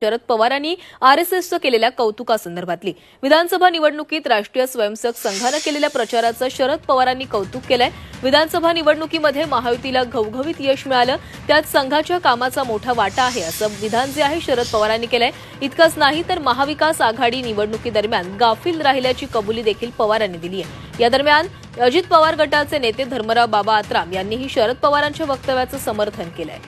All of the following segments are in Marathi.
शरद पवारांनी आरएसएसचं केलेल्या कौतुकासंदर्भातली विधानसभा निवडणुकीत राष्ट्रीय स्वयंसेवक संघानं केलेल्या प्रचाराचं शरद पवारांनी कौतुक केलंय। विधानसभा निवडणुकीमध्ये महायुतीला घवघवीत यश मिळालं, त्यात संघाच्या कामाचा मोठा वाटा आहे असं विधान जे आहे शरद पवारांनी केलंय। इतकंच नाही तर महाविकास आघाडी निवडणुकीदरम्यान गाफील राहिल्याची कबुली देखील पवारांनी दिली आहे। या दरम्यान अजित पवार गटाचे नेते धर्मराव बाबा आत्राम यांनीही शरद पवारांच्या वक्तव्याचं समर्थन केलंय।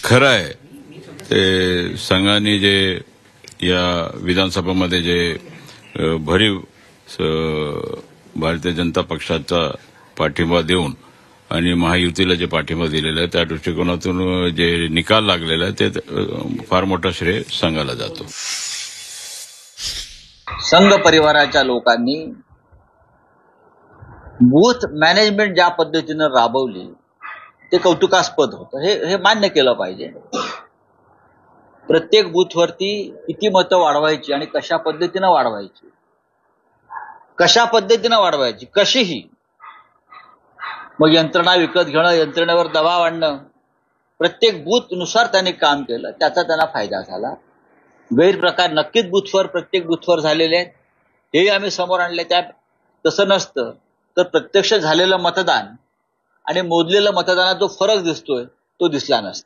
खरं आहे ते संघाने जे या विधानसभेमध्ये जे भरीव भारतीय जनता पक्षाचा पाठिंबा देऊन आणि महायुतीला जे पाठिंबा दिलेला आहे त्या दृष्टिकोनातून जे निकाल लागलेला आहे ते फार मोठा श्रेय संघाला जातो। संघ परिवाराच्या लोकांनी बूथ मॅनेजमेंट ज्या पद्धतीने राबवली ते कौतुकास्पद होतं। हे मान्य केलं पाहिजे। प्रत्येक बूथवरती किती मतं वाढवायची आणि कशा पद्धतीने वाढवायची कशीही, मग यंत्रणा विकत घेणं, यंत्रणेवर दबाव आणणं, प्रत्येक बूथ नुसार त्यांनी काम केलं, त्याचा त्यांना फायदा झाला। गैरप्रकार नक्कीच प्रत्येक बूथवर झालेले आहेत, हेही आम्ही समोर आणले। त्या तसं नसतं तर प्रत्यक्ष झालेलं मतदान आणि मोजलेलं मतदानात जो फरक दिसतोय तो दिसला नसता।